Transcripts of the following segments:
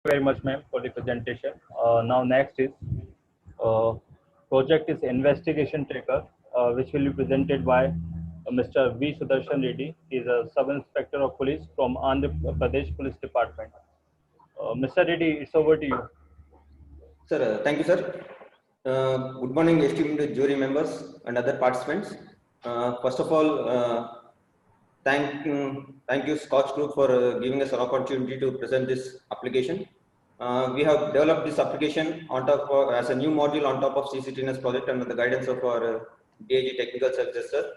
Very much, ma'am, for the presentation. Now, next is uh, project is investigation tracker, which will be presented by Mr. V. Sudarshan Reddy. He is a sub inspector of police from Andhra Pradesh Police Department. Mr. Reddy, it's over to you. Sir, thank you, sir. Good morning, esteemed jury members and other participants. First of all, thank you, Scotch Group, for giving us an opportunity to present this application. We have developed this application on top of, as a new module on top of CCTNS project under the guidance of our DIG Technical Services, sir.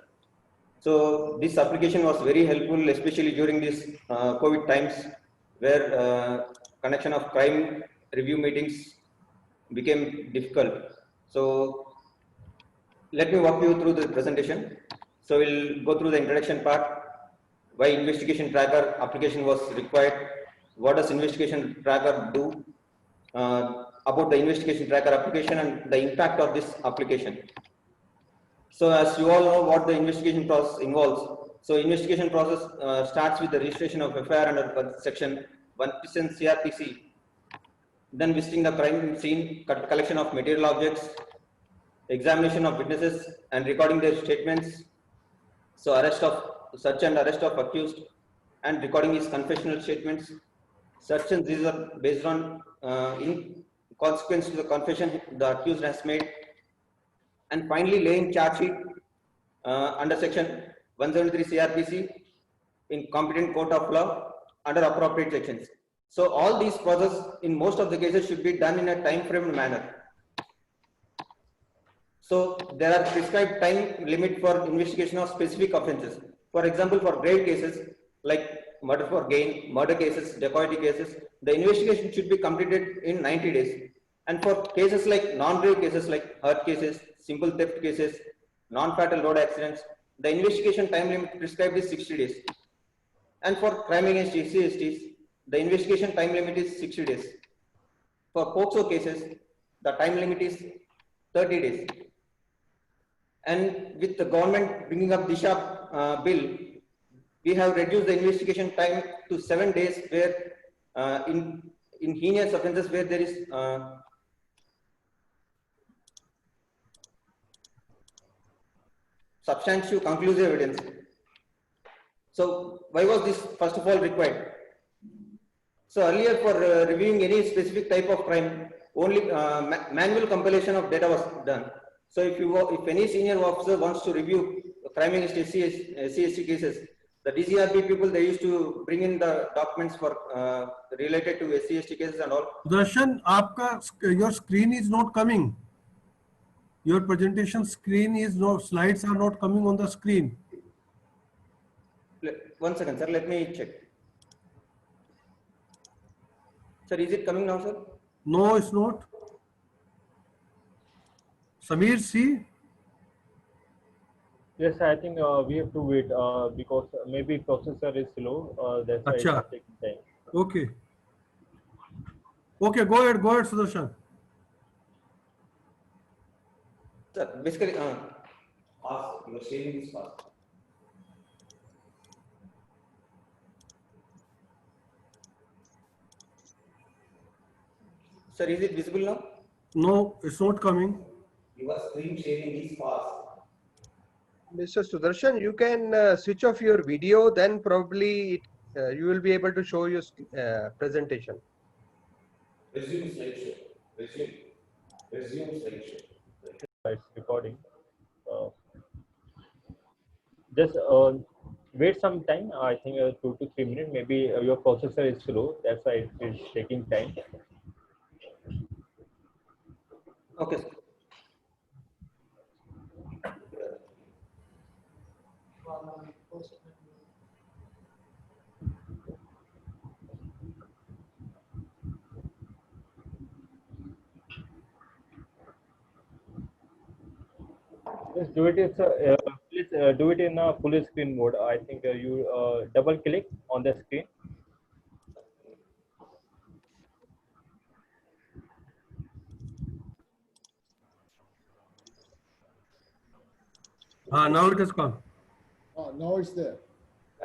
So this application was very helpful, especially during these COVID times, where connection of crime review meetings became difficult. So let me walk you through the presentation. So we'll go through the introduction part, why investigation tracker application was required, what does investigation tracker do, about the investigation tracker application and the impact of this application. So as you all know what the investigation process involves. So investigation process starts with the registration of FIR under section 1% CRPC, then visiting the crime scene, collection of material objects, examination of witnesses and recording their statements. So search and arrest of accused and recording his confessional statements. Search and seizure are based on in consequence to the confession the accused has made. And finally laying charge sheet under section 173 CRPC in competent court of law under appropriate sections. So all these processes in most of the cases should be done in a time frame manner. So there are prescribed time limit for investigation of specific offences. For example, for grave cases like murder for gain, murder cases, dacoity cases, the investigation should be completed in 90 days. And for cases like non-grave cases like hurt cases, simple theft cases, non-fatal road accidents, the investigation time limit prescribed is 60 days. And for crime against SCSTs, the investigation time limit is 60 days. For POCSO cases, the time limit is 30 days. And with the government bringing up Disha bill, we have reduced the investigation time to 7 days, where in heinous offences where there is substantial conclusive evidence. So why was this first of all required? So earlier for reviewing any specific type of crime, only manual compilation of data was done. So if any senior officer wants to review crime against SCST cases, the DCRP people, they used to bring in the documents for related to SCST cases and all. Darshan, your screen is not coming. Your presentation screen is not, slides are not coming on the screen. One second, sir, let me check. Sir, is it coming now, sir? No, it's not. Samir, see? Yes, I think we have to wait because maybe processor is slow. That's why it's taking time. Okay. Okay, go ahead, Sudarshan. Sir, basically, fast, your sharing is fast. Sir, is it visible now? No, it's not coming. Your screen sharing is fast. Mr. Sudarshan, you can switch off your video, then probably you will be able to show your presentation. Resume slideshow. Resume slideshow. It's recording. Just wait some time. I think 2 to 3 minutes. Maybe your processor is slow. That's why it is taking time. Okay. Just do it. Please do it in a full screen mode. I think you double click on the screen. Now it has come. Now it's there.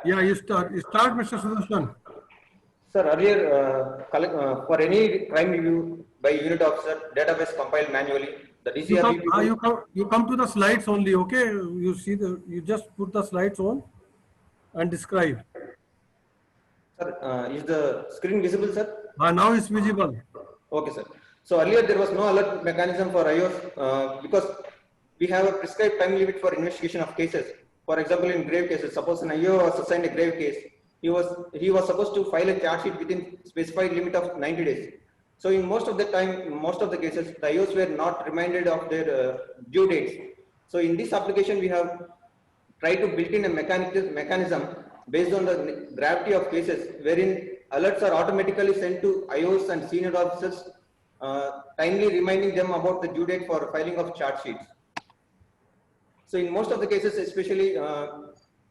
Yeah, you start, Mr. Sudarshan. Sir, earlier, for any crime review by unit officer, database compiled manually. The DCRB people. You come to the slides only, okay? You see you just put the slides on and describe. Sir, is the screen visible, sir? Now it's visible. Okay, sir. So earlier there was no alert mechanism for IOs because we have a prescribed time limit for investigation of cases. For example, in grave cases, suppose an IO was assigned a grave case, he was supposed to file a charge sheet within specified limit of 90 days. So in most of the time, most of the cases, the IOs were not reminded of their due dates. So in this application, we have tried to build in a mechanism based on the gravity of cases, wherein alerts are automatically sent to IOs and senior officers, timely reminding them about the due date for filing of charge sheets. So in most of the cases, especially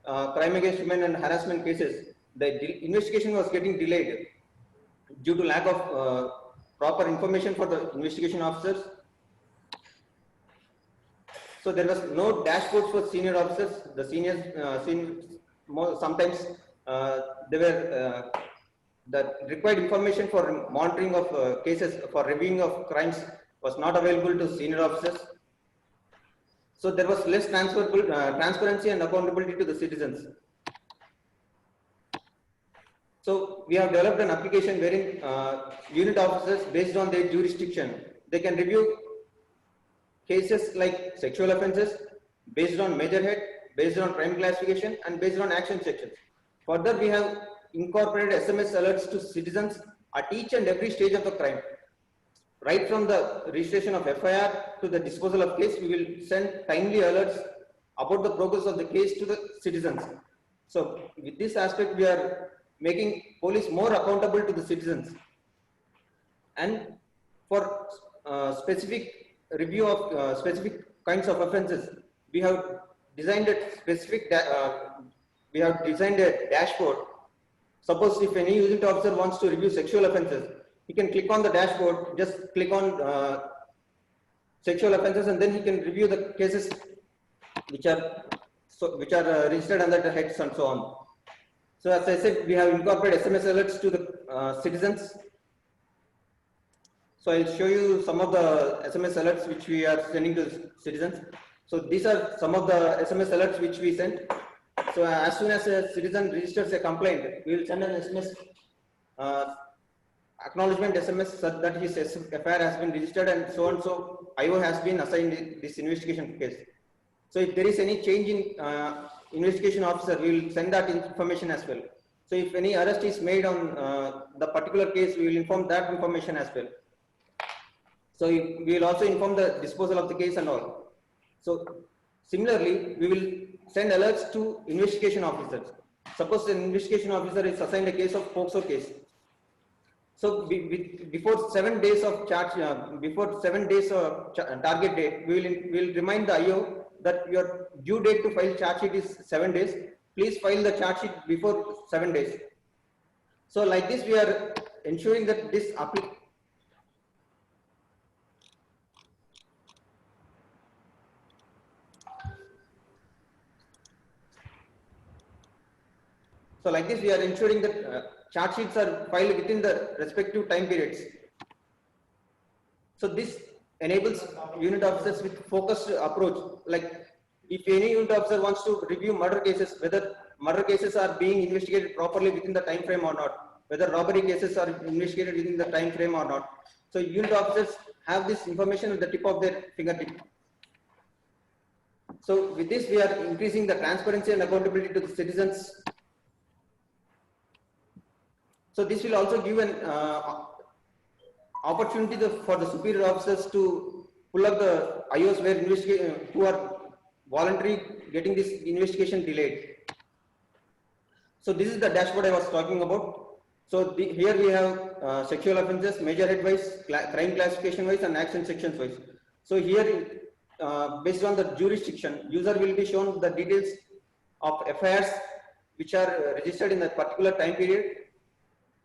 crime against women and harassment cases, the investigation was getting delayed due to lack of proper information for the investigation officers. So there was no dashboards for senior officers. The seniors, sometimes they were the required information for monitoring of cases, for reviewing of crimes was not available to senior officers. So there was less transparency and accountability to the citizens. So we have developed an application wherein unit officers, based on their jurisdiction, they can review cases like sexual offences based on major head, based on crime classification, and based on action sections. Further, we have incorporated SMS alerts to citizens at each and every stage of the crime. Right from the registration of FIR to the disposal of case, we will send timely alerts about the progress of the case to the citizens. So with this aspect, we are making police more accountable to the citizens. And for specific review of specific kinds of offences, we have designed a specific dashboard. Suppose if any unit officer wants to review sexual offences, he can click on the dashboard, just click on sexual offences, and then he can review the cases which are registered under the heads and so on. So as I said, we have incorporated SMS alerts to the citizens. So I'll show you some of the SMS alerts which we are sending to citizens. So these are some of the SMS alerts which we send. So as soon as a citizen registers a complaint, we will send an SMS acknowledgement SMS that his FIR has been registered and so IO has been assigned this investigation case. So if there is any change in investigation officer, we will send that information as well. So if any arrest is made on the particular case, we will inform that information as well. So we will also inform the disposal of the case and all. So similarly, we will send alerts to investigation officers. Suppose an investigation officer is assigned a case of POCSO case. So before 7 days of target date, we will remind the IO that your due date to file charge sheet is 7 days. Please file the charge sheet before 7 days. So like this, we are ensuring that this So like this, we are ensuring that charge sheets are filed within the respective time periods. So this enables unit officers with focused approach. Like if any unit officer wants to review murder cases, whether murder cases are being investigated properly within the time frame or not, whether robbery cases are investigated within the time frame or not. So unit officers have this information at the tip of their fingertip. So with this, we are increasing the transparency and accountability to the citizens. So this will also give an opportunity for the superior officers to pull up the IOs who are voluntarily getting this investigation delayed. So this is the dashboard I was talking about. So here we have sexual offences, major head wise, crime classification wise, and action sections wise. So here, based on the jurisdiction, user will be shown the details of FIRs which are registered in a particular time period,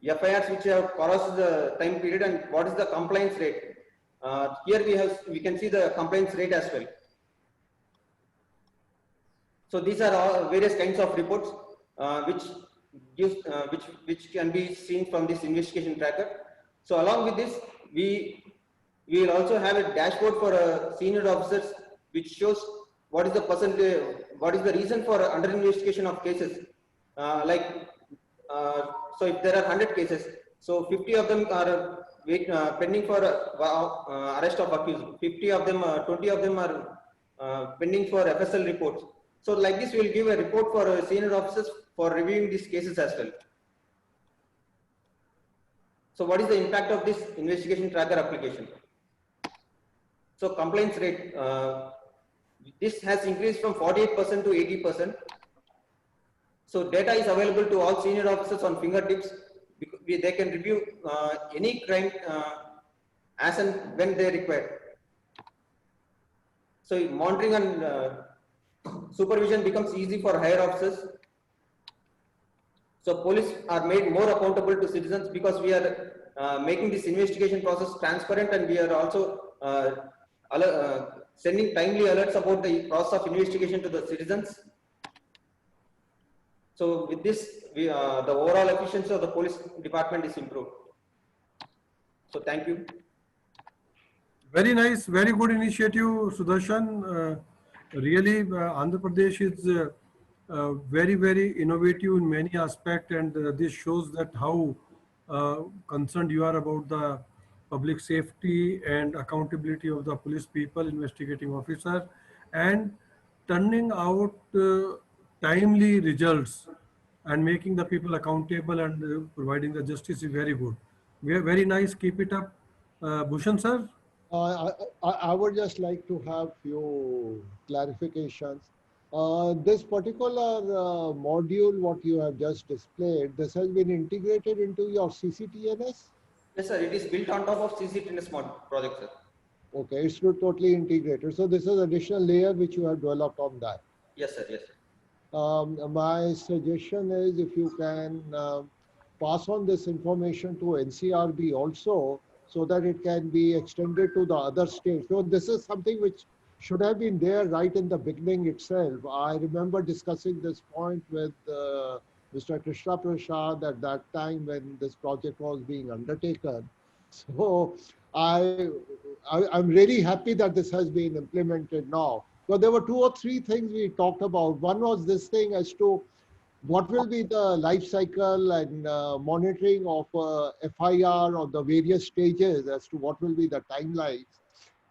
FIRs which have crossed the time period, and what is the compliance rate. Here we can see the compliance rate as well. So these are all various kinds of reports which gives which can be seen from this investigation tracker. So along with this, we will also have a dashboard for senior officers which shows what is the percentage, what is the reason for under investigation of cases. So if there are 100 cases, so 50 of them are pending for arrest of accused. 50 of them, 20 of them are pending for FSL reports. So like this, we will give a report for senior officers for reviewing these cases as well. So what is the impact of this investigation tracker application? So complaints rate, this has increased from 48% to 80%. So data is available to all senior officers on fingertips. They can review any crime as and when they require. So monitoring and supervision becomes easy for higher officers. So police are made more accountable to citizens because we are making this investigation process transparent, and we are also sending timely alerts about the process of investigation to the citizens. So with this, the overall efficiency of the police department is improved. So thank you. Very nice, very good initiative, Sudarshan. Really, Andhra Pradesh is very, very innovative in many aspects, and this shows that how concerned you are about the public safety and accountability of the police people, investigating officer, and turning out timely results and making the people accountable and providing the justice is very good. Very nice. Keep it up. Bhushan sir. I would just like to have few clarifications. This particular module, what you have just displayed, this has been integrated into your CCTNS? Yes, sir. It is built on top of CCTNS project, sir. Okay, it's not totally integrated. So this is additional layer which you have developed on that. Yes, sir. Yes, sir. My suggestion is if you can pass on this information to NCRB also, so that it can be extended to the other states. So this is something which should have been there right in the beginning itself. I remember discussing this point with Mr. Krishna Prasad at that time when this project was being undertaken. So I'm really happy that this has been implemented now. So there were 2 or 3 things we talked about. One was this thing as to what will be the life cycle and monitoring of FIR on the various stages as to what will be the timelines.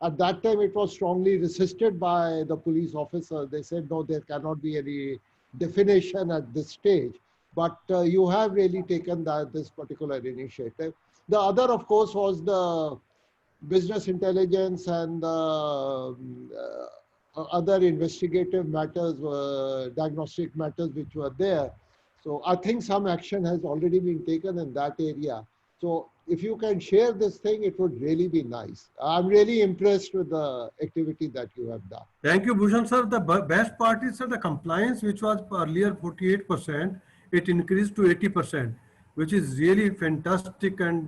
At that time, it was strongly resisted by the police officer. They said, no, there cannot be any definition at this stage. But you have really taken this particular initiative. The other, of course, was the business intelligence and other investigative matters, diagnostic matters which were there. So I think some action has already been taken in that area. So if you can share this thing, it would really be nice. I'm really impressed with the activity that you have done. Thank you, Bhushan sir. The best part is the compliance, which was earlier 48%, it increased to 80%, which is really fantastic and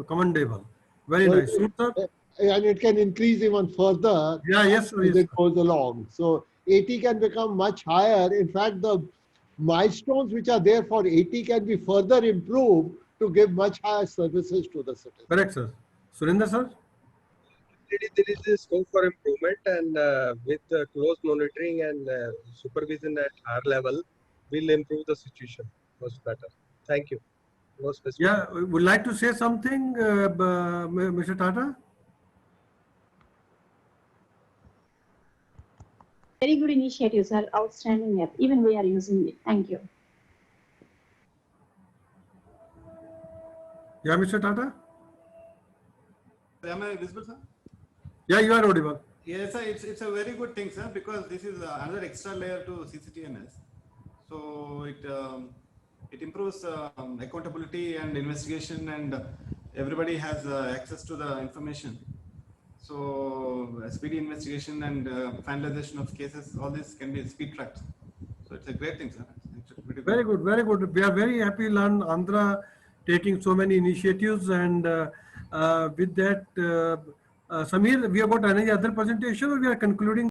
commendable. Very nice. Sir? And it can increase even further as it goes along. So 80 can become much higher. In fact, the milestones which are there for 80 can be further improved to give much higher services to the citizens. Correct, sir. Surinder, sir? There is a scope for improvement, and with close monitoring and supervision at our level, we'll improve the situation much better. Thank you. No specific. Yeah, would like to say something, Mr. Tata? Very good initiative, sir. Outstanding app. Even we are using it. Thank you. Yeah, Mr. Tata? Am I visible, sir? Yeah, you are audible. Yes, sir. It's a very good thing, sir, because this is another extra layer to CCTNS. So it improves accountability and investigation, and everybody has access to the information. So speedy investigation and finalization of cases, all this can be speed tracked. So it's a great thing, sir. Very good, very good. We are very happy to learn Andhra taking so many initiatives, and with that, Samir, we have got any other presentation, or we are concluding?